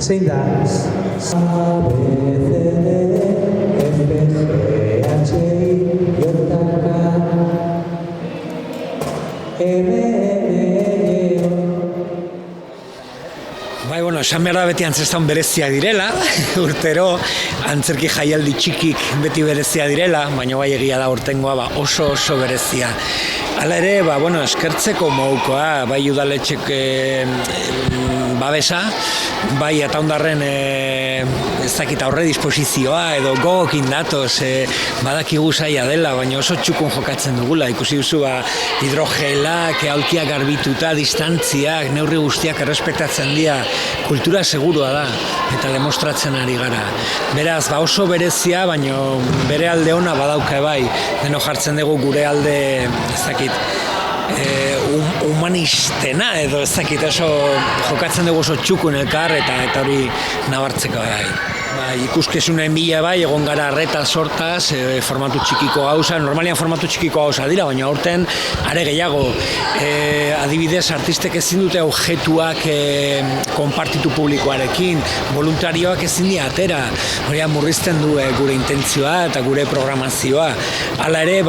Zein da? A, B, C, D, F, G, H, I, J, K, L, M, N, Bai, bueno, esan behar da beti antzestan bereziak direla, urtero antzerki jaialdi txikik beti berezia direla, baina bai egia da urtengoa oso berezia. Hala ere, bueno, eskertzeko modukoa, bai udaletxek babesa, bai ataundarren ez dakit aurre disposizioa edo gogokin datoz, badakigu zaila dela, baina oso txukun jokatzen dugula, ikusi duzu hidrogelak, aulkiak garbituta, distantziak, neurri guztiak errespetatzen dira, kultura segurua da, eta demostratzen ari gara. Beraz, oso berezia, baina bere alde ona badauka bai, deno jartzen dugu gure alde, ez dakit, humanistena edo ez dakit oso jokatzen dugu oso txukun elkar eta hori nabartzeko bai. Ikuskizunen bila bai, egon gara arreta sortaz, formatu txikiko gauza, normalian formatu txikiko gauza dira, baina aurten are gehiago, adibidez artistek ezin dute objetuak konpartitu publikoarekin, voluntarioak ezin dira atera, hori murrizten du gure intentzioa eta gure programazioa. Hala ere,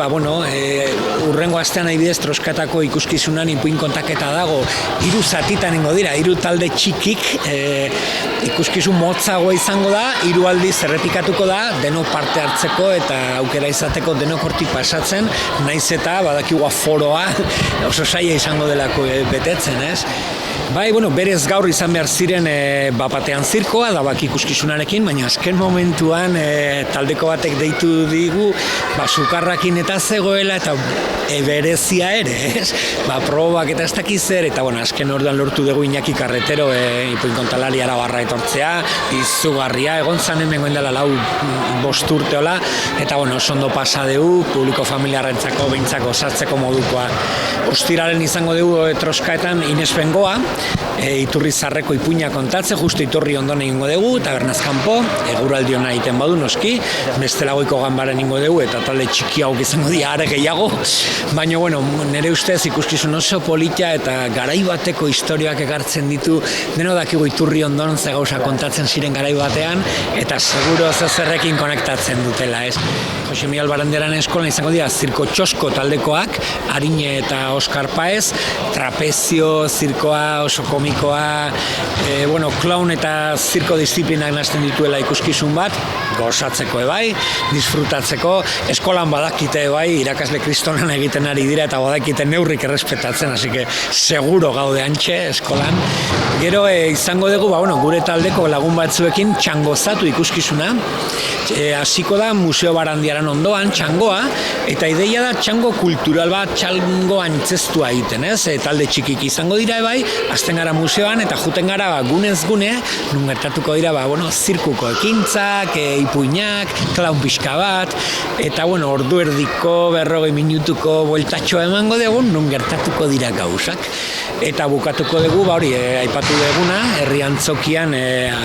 urrengo astean adibidez troskatako ikuskizunan ipuin kontaketa dago, 3 zatitan ingo dira, 3 talde txikik, ikuskizun motzagoa izango da, 3 aldiz errepikatuko da, denok parte hartzeko eta aukera izateko denok hortik pasatzen, naiz eta badakigu aforoa oso zaila izango delako betetzen, ez? Bai, berez gaur izan behar ziren bapatean zirkoa, da bak ikuskizunarekin, baina azken momentuan taldeko batek deitu digu, sukarrakin eta zegoela eta berezia ere, ez? Probak eta ez dakiz zer, eta azken orduan lortu dugu Iñaki Carretero ipuin kontalari Arabarra etortzea, izugarria, egon zan hemen goindela 4-5 urteola, eta oso ondo pasa dugu, publiko familiarrentzako behintzako sartzeko modukoa. Ostiraren izango dugu troskaetan Ines Bengoa, Iturri Zarreko ipuina kontatze, justu Iturri ondoen egingo dugu, tabernaz kanpo, eguraldi hona egiten badu noski, bestela goiko ganbaren egingo dugu, eta talde txikiago izango dira are gehiago, baina nire ustez ikuskizun oso polita eta garai bateko historioak ekartzen ditu, deno dakigu Iturri ondoen ze gauza kontatzen ziren garai batean, eta seguro zerrekin konektatzen dutela, ez? Jose Miguel Barandiaran eskolan izango dira zirko txosko taldekoak, Arine eta Oskar Paez, trapezio, zirkoa, oso komikoa, clown eta zirko disiplinak nazten dituela ikuskizun bat, gozatzeko ebai, disfrutatzeko, eskolan badakite ebai, irakasle kristonan egiten ari dira eta badakite neurrik errespetatzen, así que seguro gaude antxe eskolan. Gero izango dugu, gure taldeko lagun batzuekin txangozatu ikuskizuna, hasiko da Museo Barandiaran ondoan, txangoa, eta ideia da txango kultural bat, txango antzestua egiten, ez? Talde txikik izango dira ebai, azten gara museoan, eta juten gara gunez gune, nun gertatuko dira, zirkuko ekintzak, ipuinak, klaun pixka bat, eta ordu erdiko, 40 minutuko bueltatxoa emango dugu, nun gertatuko dira gauzak. Eta bukatuko dugu, aipatu duguna, herri antzokian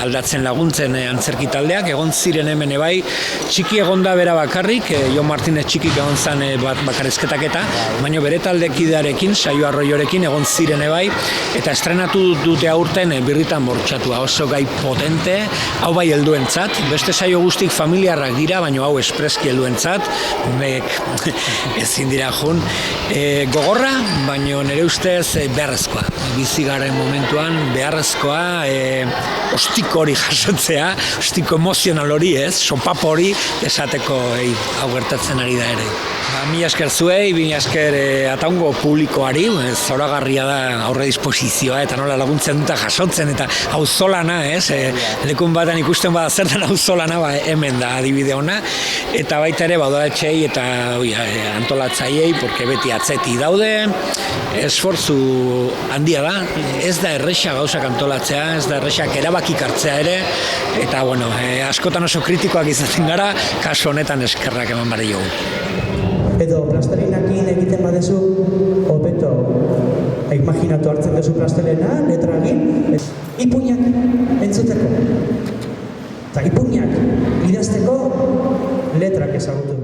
aldatzen laguntzen antzerki taldeak, egon ziren hemen ebai, txiki egonda bera bakarrik, Jon Martinez txikik egon zan bakarrizketak eta, baina bere taldekidearekin, Saio Arroiorekin egon ziren ebai, eta estrenatu dute aurten Birritan Bortxatua, oso gai potente, hau bai helduentzat, beste saio guztik familiarrak dira, baina hau espreski helduentzat, ezin dira jun, gogorra, baina nire ustez beharrezkoa, bizi garen momentuan beharrezkoa, ostiko hori jasotzea, ostiko emozional hori ez, sopapo hori esateko hau gertatzen ari da ere. Mila esker zuei, mila esker ataungo publikoari, zoragarria da aurre disposizioa eta nola laguntzen dut jasotzen eta auzolana, lekun batean ikusten bada zertan auzolana, hemen da adibide ona, eta baita ere udaletxeei eta antolatzaileei, porque beti atzeti daude, esfortzu handia da, ez da erresa gauzak antolatzea, ez da erresak erabakik hartzea ere, eta askotan oso kritikoak izaten gara, kasu honetan eskerrak eman bari jogu. Edo plastelinakin egiten badezu, hobeto, imaginatu hartzen duzu plastelena, letragin, ipuinak entzuteko. Eta ipuinak idazteko letrak ezagutu.